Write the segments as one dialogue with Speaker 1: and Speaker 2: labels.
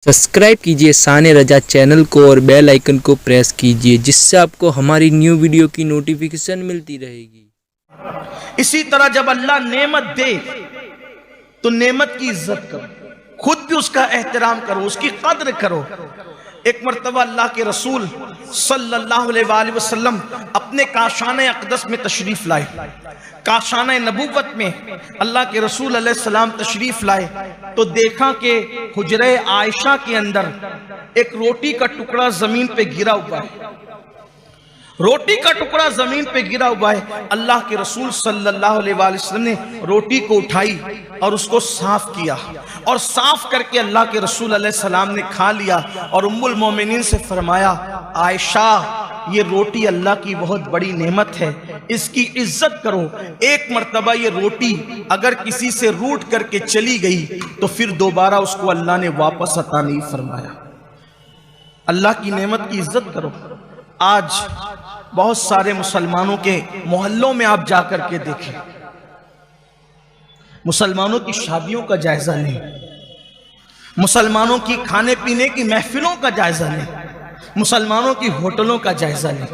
Speaker 1: Subscribe कीजिए शान रजा channel को और बेल आइकन को प्रेस कीजिए जिससे आपको हमारी न्यू वीडियो की नोटिफिकेशन मिलती रहेगी।
Speaker 2: इसी तरह जब अल्लाह नेमत दे तो नेमत की इज्जत करो, खुद भी उसका एहतराम करो, उसकी कद्र करो। एक मर्तबा अल्लाह के रसूल सल्लल्लाहु अलैहि वसल्लम अपने काशाने अक़दस में तशरीफ लाए। काशाने नबूवत में अल्लाह के रसूल अलैहिस्सलाम तशरीफ लाए तो देखा कि हुजरे आयशा के अंदर एक रोटी का टुकड़ा जमीन पे गिरा हुआ है। रोटी का टुकड़ा जमीन पे गिरा हुआ है। अल्लाह के रसूल सल्लल्लाहु अलैहि वसल्लम ने रोटी को उठाई और उसको साफ किया और साफ करके अल्लाह के रसूल अलैहि सलाम ने खा लिया और उम्मुल मोमिनीन से फरमाया, आयशा ये रोटी अल्लाह की बहुत बड़ी नेमत है, इसकी इज्जत करो। एक मर्तबा ये रोटी अगर किसी से रूठ करके चली गई तो फिर दोबारा उसको अल्लाह ने वापस अता नहीं फरमाया। अल्लाह की नेमत की इज्जत करो। आज बहुत सारे मुसलमानों के मोहल्लों में आप जाकर के देखें, मुसलमानों की शादियों का जायजा लें, मुसलमानों की खाने पीने की महफिलों का जायजा लें, मुसलमानों की होटलों का जायजा लें।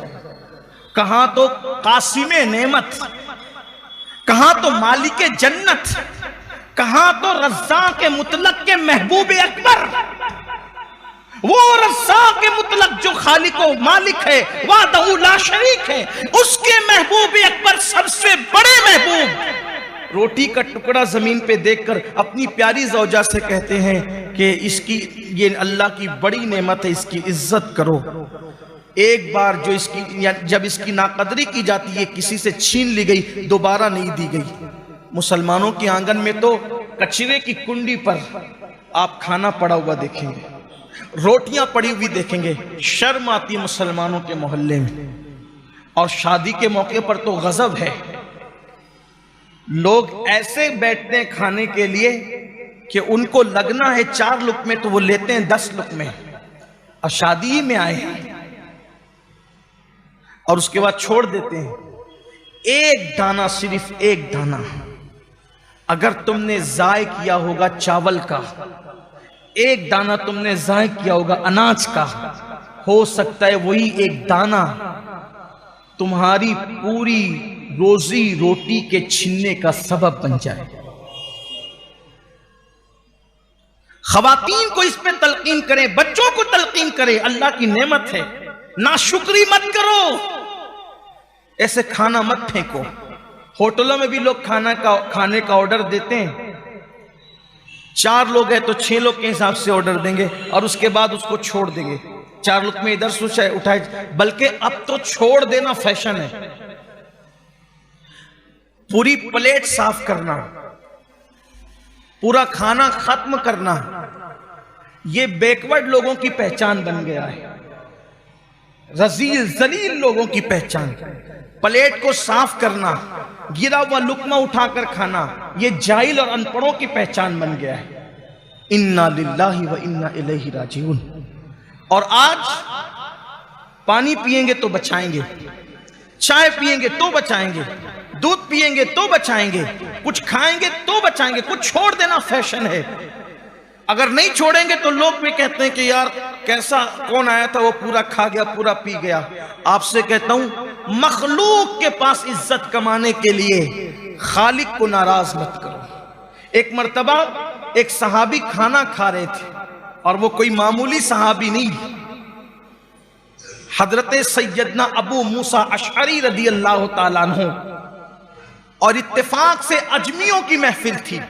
Speaker 2: कहां तो कासिमे नेमत, कहां तो मालिके जन्नत, कहां तो रज़्ज़ाक़ मुतलक के महबूब अकबर, वो रज़्ज़ाक़ मुतलक जो खालिक व मालिक है, वाहदहू ला शरीक है, उसके महबूब अकबर सबसे बड़े महबूब रोटी का टुकड़ा जमीन पे देखकर अपनी प्यारी ज़ौजा से कहते हैं कि इसकी ये अल्लाह की बड़ी नेमत है, इसकी इज्जत करो। एक बार जो इसकी जब इसकी नाकदरी की जाती है, किसी से छीन ली गई, दोबारा नहीं दी गई। मुसलमानों के आंगन में तो कचरे की कुंडी पर आप खाना पड़ा हुआ देखेंगे, रोटियां पड़ी हुई देखेंगे। शर्म आती मुसलमानों के मोहल्ले में। और शादी के मौके पर तो गजब है, लोग ऐसे बैठते हैं खाने के लिए कि उनको लगना है 4 लुक़मे तो वो लेते हैं 10 लुक़मे, और शादी ही में आए हैं और उसके बाद छोड़ देते हैं। एक दाना, सिर्फ एक दाना अगर तुमने ज़ाय किया होगा चावल का, एक दाना तुमने ज़ाय किया होगा अनाज का, हो सकता है वही एक दाना तुम्हारी पूरी रोजी रोटी के छीनने का सबब बन जाए। ख़वातीन को इस पे तलकीन करें, बच्चों को तलकीन करें, अल्लाह की नेमत है, नाशुक्री मत करो, ऐसे खाना मत फेंको। होटलों में भी लोग खाने का ऑर्डर देते हैं, 4 लोग हैं तो 6 लोग के हिसाब से ऑर्डर देंगे और उसके बाद उसको छोड़ देंगे। 4 लुक़मे इधर से उठाए, बल्कि अब तो छोड़ देना फैशन है। पूरी प्लेट साफ करना, पूरा खाना खत्म करना, ये बैकवर्ड लोगों की पहचान बन गया है, रजील जलील लोगों की पहचान। प्लेट को साफ करना, गिरा हुआ लुकमा उठाकर खाना, ये जाहिल और अनपढ़ों की पहचान बन गया है। इन्ना लिल्लाहि व इन्ना इलैहि राजिऊन। और आज पानी पिएंगे तो बचाएंगे, चाय पिएंगे तो बचाएंगे, दूध पिएंगे तो बचाएंगे, कुछ खाएंगे तो बचाएंगे, कुछ छोड़ देना फैशन है। अगर नहीं छोड़ेंगे तो लोग भी कहते हैं कि यार कैसा, कौन आया था वो पूरा खा गया, पूरा पी गया। आपसे कहता हूं, मखलूक के पास इज्जत कमाने के लिए खालिक को नाराज मत करो। एक मर्तबा एक सहाबी खाना खा रहे थे और वो कोई मामूली सहाबी नहीं, हजरत सैयदना अबू मूसा अशअरी रदी अल्लाह ताला अन्हु, और इत्तेफाक से अजमियों की महफिल थी,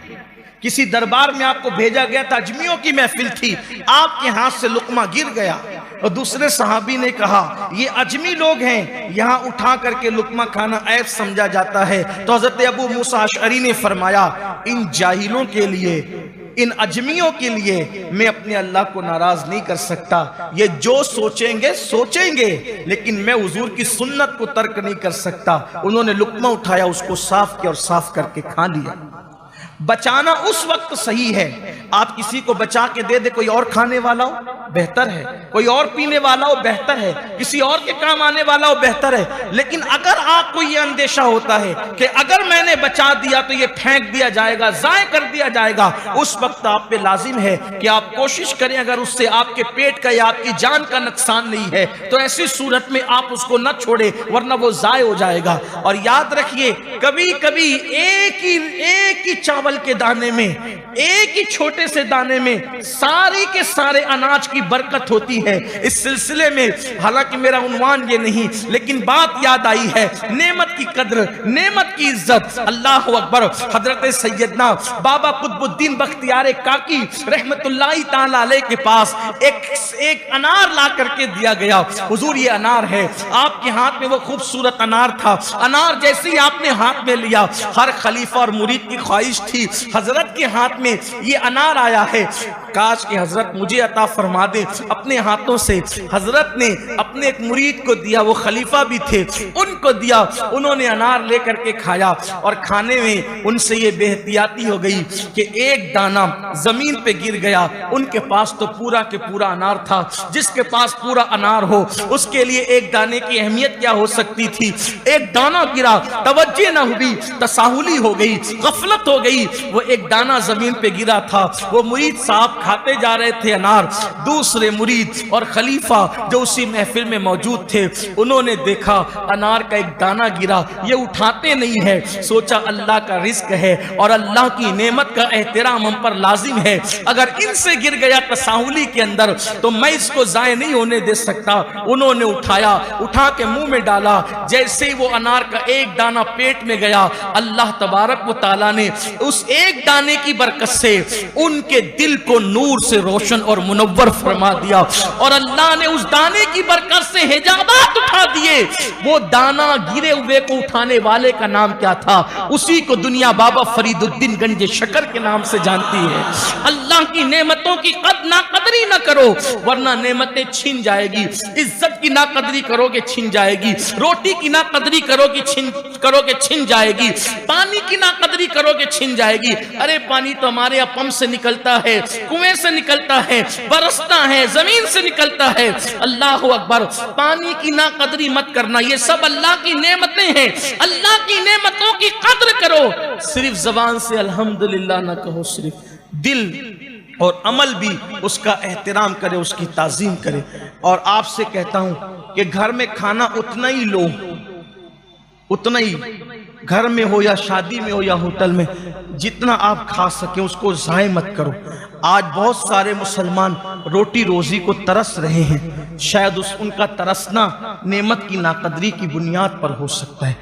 Speaker 2: किसी दरबार में आपको भेजा गया था, अजमियों की महफिल थी, आपके हाथ से लुकमा गिर गया और दूसरे सहाबी ने कहा ये अजमी लोग हैं, यहां उठा करके लुकमा खाना ऐब समझा जाता है। तो हजरत अबू मूसा अशअरी ने फरमाया, इन जाहिलों के लिए, इन अजमियों के लिए मैं अपने अल्लाह को नाराज नहीं कर सकता। ये जो सोचेंगे सोचेंगे, लेकिन मैं हुजूर की सुन्नत को तर्क नहीं कर सकता। उन्होंने लुकमा उठाया, उसको साफ किया और साफ करके खा लिया। बचाना उस वक्त सही है, आप किसी को बचा के दे दे, कोई और खाने वाला हो, بہتر ہے، کوئی اور پینے والا ہو بہتر ہے، کسی اور کے کام آنے والا ہو بہتر ہے. لیکن اگر آپ کو یہ اندیشہ ہوتا ہے کہ اگر میں نے بچا دیا تو یہ پھینک دیا جائے گا، ضائع کر دیا جائے گا، اس وقت آپ پہ لازم ہے کہ آپ کوشش کریں اگر اس سے آپ کے پیٹ کا یا آپ کی جان کا نقصان نہیں ہے تو ایسی صورت میں آپ اس کو نہ چھوڑیں، ورنہ وہ ضائع ہو جائے گا. اور یاد رکھیے کبھی کبھی ایک ہی چاول کے دانے میں، ایک ہی چھوٹے سے دانے میں سارے کے سارے اناج کی برکت ہوتی ہے. اس سلسلے میں حالانکہ میرا عنوان یہ نہیں لیکن بات یاد آئی ہے، نعمت کی قدر، نعمت کی عزت. اللہ اکبر. حضرت سیدنا بابا قطب الدین بختیار کاکی رحمت اللہ تعالی علیہ کے پاس ایک انار لا کر کے دیا گیا. حضور یہ انار ہے. آپ کے ہاتھ میں وہ خوبصورت انار تھا. انار جیسے ہی آپ نے ہاتھ میں لیا، ہر خلیفہ اور مرید کی خواہش تھی حضرت کے ہاتھ میں یہ انار آیا ہے، کاش کہ حضرت مجھے عطا فرما دے. اپنے ہاتھوں سے حضرت نے اپنے ایک مرید کو دیا، وہ خلیفہ بھی تھے، ان کو دیا. انہوں نے انار لے کر کے کھایا اور کھانے میں ان سے یہ بے احتیاطی ہو گئی کہ ایک دانہ زمین پہ گر گیا. ان کے پاس تو پورا کے پورا انار تھا. جس کے پاس پورا انار ہو اس کے لیے ایک دانے کی اہمیت کیا ہو سکتی تھی. ایک دانہ گرا، توجہ نہ ہوئی، تساہلی ہو گئی، غفلت ہو گئی. وہ ایک دانہ زمین پہ گرا تھا. وہ مرید صاحب کھاتے جا رہے تھے انار. دوسرے مرید اور خلیفہ جو اسی محفل میں موجود تھے انہوں نے دیکھا انار کا ایک دانہ گرا، یہ اٹھاتے نہیں ہے. سوچا اللہ کا رزق ہے اور اللہ کی نعمت کا احترام ہم پر لازم ہے. اگر ان سے گر گیا تساہلی کے اندر تو میں اس کو ضائع نہیں ہونے دے سکتا. انہوں نے اٹھایا، اٹھا کے منہ میں ڈالا. جیسے وہ انار کا ایک دانہ پیٹ میں گیا، اللہ تبارک و تعالیٰ نے اس ایک دانے کی برکت سے ان کے دل کو نور سے روشن اور منور فرما دیا. اور اللہ نے اس دانے کی برکت سے حجابات اٹھا دیے. وہ دانہ گرے ہوئے کو اٹھانے والے کا نام کیا تھا؟ اسی کو دنیا بابا فرید الدین گنج شکر کے نام سے جانتی ہے. اللہ کی نعمتوں کی ناقدری نہ کرو ورنہ نعمتیں چھن جائے گی. عزت کی ناقدری کرو گے چھن جائے گی. روٹی کی ناقدری کرو گے چھن جائے گی. پانی کی ناقدری کرو گے چھن جائے گی. ارے پانی تو ہمارے یہاں پمپ سے نکلتا ہے، کنویں سے نکلتا ہے، برستا ہے، زمین سے نکلتا ہے. اللہ اکبر. پانی کی ناقدری مت کرنا، یہ سب اللہ کی نعمتیں ہیں. اللہ کی نعمتوں کی قدر کرو. صرف زبان سے الحمدللہ نہ کہو، صرف دل اور عمل بھی اس کا احترام کرے، اس کی تعظیم کرے. اور آپ سے کہتا ہوں کہ گھر میں کھانا اتنا ہی لو، اتنا ہی گھر میں ہو یا شادی میں ہو یا ہوٹل میں، جتنا آپ کھا سکیں اس کو ضائع مت کرو. آج بہت سارے مسلمان روٹی روزی کو ترس رہے ہیں، شاید ان کا ترسنا نعمت کی ناقدری کی بنیاد پر ہو سکتا ہے.